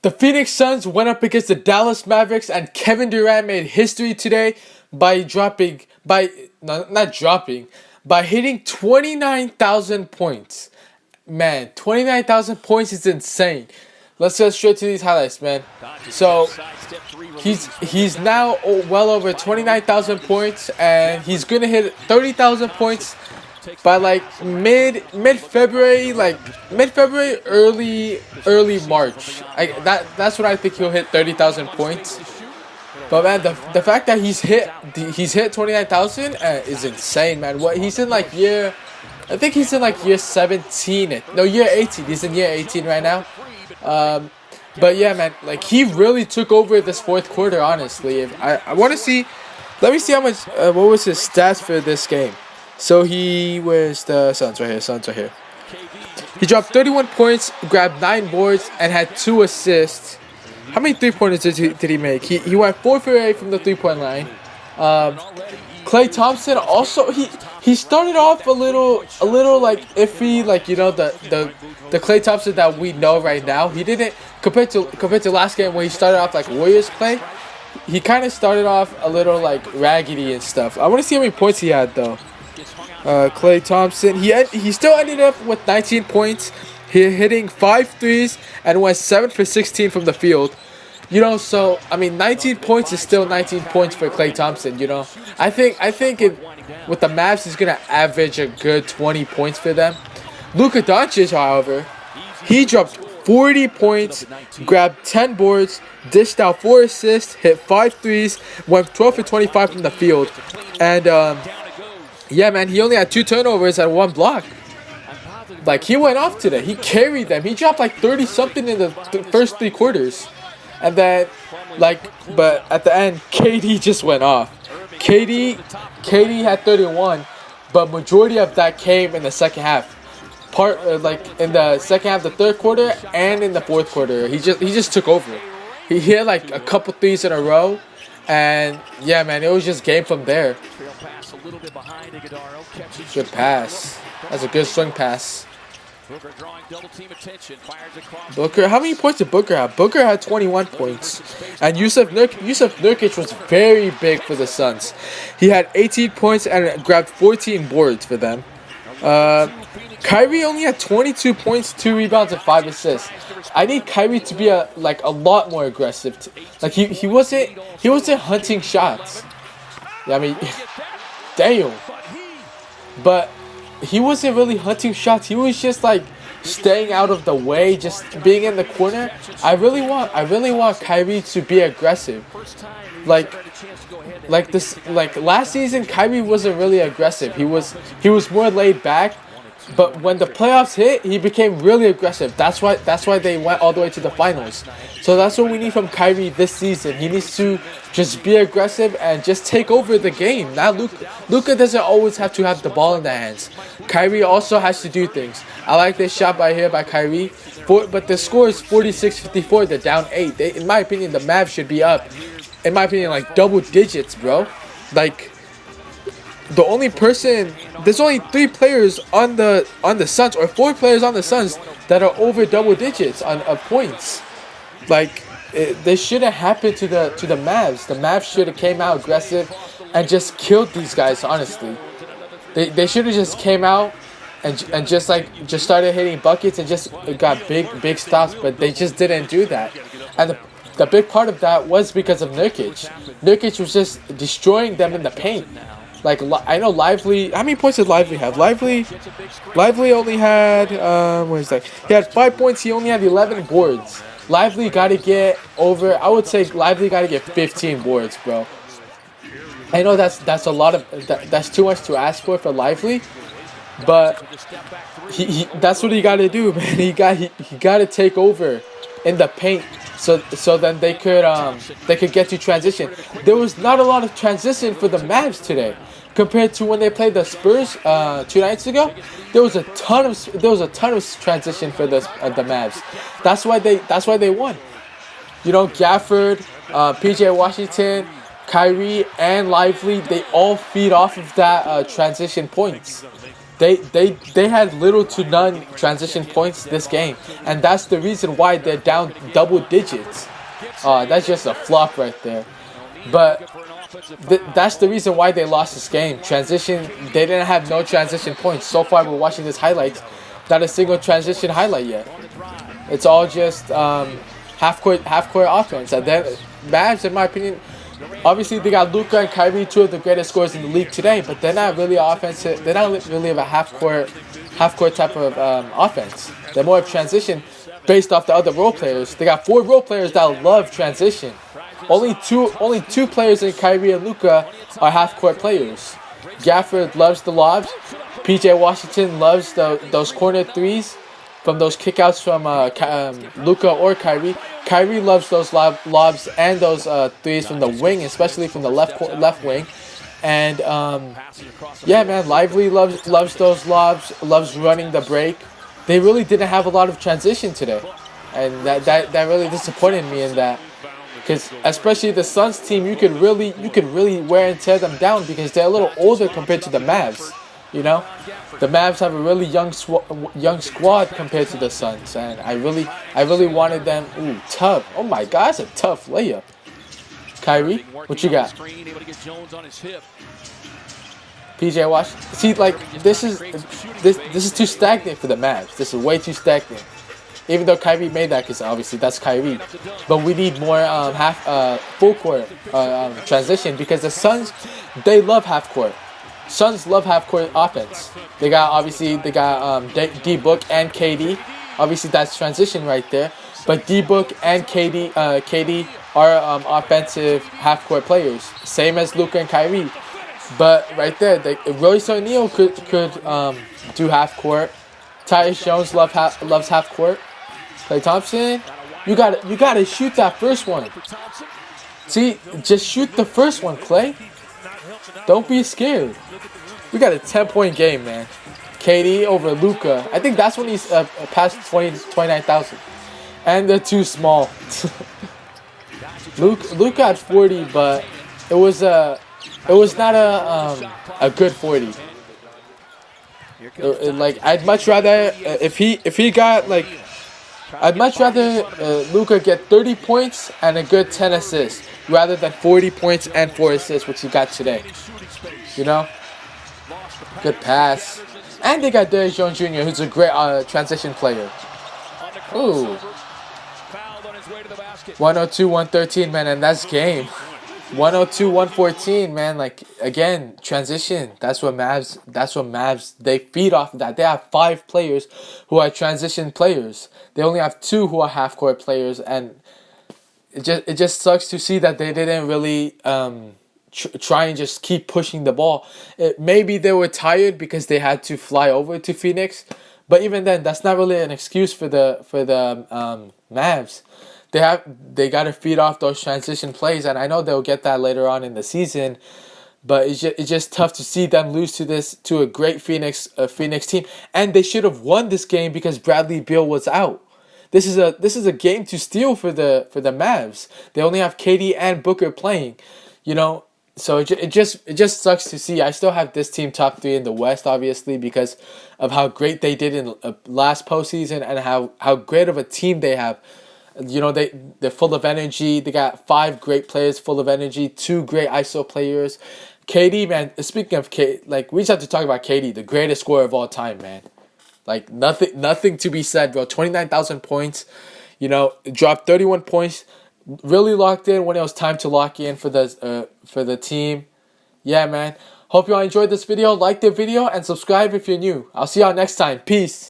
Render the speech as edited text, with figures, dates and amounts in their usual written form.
The Phoenix Suns went up against the Dallas Mavericks, and Kevin Durant made history today by by hitting 29,000 points. Man, 29,000 points is insane. Let's go straight to these highlights, man. So he's now well over 29,000 points, and he's gonna hit 30,000 points by like mid February, early March. That's when I think he'll hit 30,000 points. But man, the fact that he's hit 29,000 is insane, man. What he's in I think he's in like year 17. No, year 18. He's in year 18 right now. But yeah, man, like he really took over this fourth quarter. Honestly, if I want to see, let me see how much. What was his stats for this game? So he was the Suns right here. He dropped 31 points, grabbed 9 boards, and had 2 assists. How many 3-pointers did he make? He went 4 for 8 from the 3-point line. Klay Thompson also he started off a little like iffy, like the Klay Thompson that we know right now. He didn't compared to last game where he started off like Warriors play. He kind of started off a little like raggedy and stuff. I want to see how many points he had though. Klay Thompson, he still ended up with 19 points. He hitting 5 threes and went 7 for 16 from the field. So I mean, 19 points is still 19 points for Klay Thompson. I think with the Mavs, he's gonna average a good 20 points for them. Luka Doncic, however, he dropped 40 points, grabbed 10 boards, dished out 4 assists, hit 5 threes, went 12 for 25 from the field, and yeah, man, he only had 2 turnovers and 1 block. Like, he went off today. He carried them. He dropped like 30 something in the first 3 quarters. And then, but at the end, KD just went off. KD had 31, but majority of that came in the second half. In the second half, the third quarter, and in the fourth quarter, he just took over. He hit like a couple threes in a row, and yeah, man, it was just game from there. Good pass. That's a good swing pass. Booker, how many points did Booker have? Booker had 21 points. And Yusuf Nurkic was very big for the Suns. He had 18 points and grabbed 14 boards for them. Kyrie only had 22 points, 2 rebounds, and 5 assists. I need Kyrie to be a lot more aggressive. He wasn't hunting shots. I mean, damn. But he wasn't really hunting shots. He was just like staying out of the way, just being in the corner. I really want Kyrie to be aggressive. Like last season, Kyrie wasn't really aggressive. He was more laid back. But when the playoffs hit, he became really aggressive. That's why they went all the way to the finals. So that's what we need from Kyrie this season. He needs to just be aggressive and just take over the game. Now Luka doesn't always have to have the ball in their hands. Kyrie also has to do things. I like this shot by Kyrie. But the score is 46-54. They're down 8. In my opinion, the Mavs should be up. In my opinion, like double digits, bro. Like, there's only 3 players on the Suns, or 4 players on the Suns that are over double digits of points. Like, this shouldn't happen to the Mavs. The Mavs should have came out aggressive and just killed these guys. Honestly, they should have just came out and just started hitting buckets and just got big stops. But they just didn't do that. And the big part of that was because of Nurkic. Nurkic was just destroying them in the paint. Like, I know Lively. How many points did Lively have? Lively only had he had 5 points. He only had 11 boards. Lively got to get over. I would say Lively got to get 15 boards, bro. I know that's a lot of that's too much to ask for Lively, but he that's what he got to do, man. He got to take over in the paint. So then they could get to transition. There was not a lot of transition for the Mavs today compared to when they played the Spurs 2 nights ago. There was a ton of transition for the Mavs. That's why they won. Gafford, PJ Washington, Kyrie, and Lively, they all feed off of that transition points. they had little to none transition points this game, and that's the reason why they're down double digits. That's just a flop right there. But that's the reason why they lost this game. Transition, they didn't have no transition points. So far, we're watching this highlights, not a single transition highlight yet. It's all just half court offense. And then Mavs, in my opinion, obviously they got Luka and Kyrie, two of the greatest scorers in the league today, but they're not really offensive. They're not really of a half court type of offense. They're more of transition based off the other role players. They got 4 role players that love transition. Only two players in Kyrie and Luka are half court players. Gafford loves the lobs. PJ Washington loves those corner threes from those kickouts from Luka or Kyrie. Kyrie loves those lobs and those threes from the wing, especially from the left wing. And yeah, man, Lively loves those lobs, loves running the break. They really didn't have a lot of transition today, and that really disappointed me in that. Because especially the Suns team, you could really wear and tear them down because they're a little older compared to the Mavs. You know, the Mavs have a really young squad compared to the Suns, and I really wanted them. Ooh, tough! Oh my God, it's a tough layup. Kyrie, what you got? PJ Wash. See, like this is too stagnant for the Mavs. This is way too stagnant. Even though Kyrie made that, because obviously that's Kyrie, but we need more full court transition because the Suns, they love half court. Suns love half court offense. They got D Book and KD. Obviously that's transition right there. But D Book and KD are offensive half court players, same as Luka and Kyrie. But right there, Royce O'Neal could do half court. Tyus Jones loves half court. Klay Thompson, you gotta shoot that first one. See, just shoot the first one, Klay. Don't be scared. We got a 10-point game, man. KD over Luka. I think that's when he's past 29,000. And they're too small. Luka had 40, but it was not a good 40. Like I'd much rather if he got like. I'd much rather Luka get 30 points and a good 10 assists rather than 40 points and 4 assists, which he got today. You know? Good pass. And they got Derrick Jones Jr., who's a great transition player. Ooh. 102-113, man, and that's game. 102-114, man. Like again, transition. That's what Mavs. They feed off of that. They have 5 players who are transition players. They only have 2 who are half court players, and it just sucks to see that they didn't really try and just keep pushing the ball. Maybe they were tired because they had to fly over to Phoenix, but even then, that's not really an excuse for the Mavs. They got to feed off those transition plays, and I know they'll get that later on in the season. But it's just tough to see them lose to a great Phoenix team, and they should have won this game because Bradley Beal was out. This is a game to steal for the Mavs. They only have KD and Booker playing, you know. So it just sucks to see. I still have this team top 3 in the West, obviously, because of how great they did in last postseason and how great of a team they have. You know, they're full of energy. They got 5 great players full of energy, 2 great ISO players. KD, man, speaking of KD, like, we just have to talk about KD, the greatest scorer of all time, man. Like, nothing to be said, bro. 29,000 points, you know, dropped 31 points, really locked in when it was time to lock in for the team. Yeah, man. Hope you all enjoyed this video. Like the video and subscribe if you're new. I'll see y'all next time. Peace.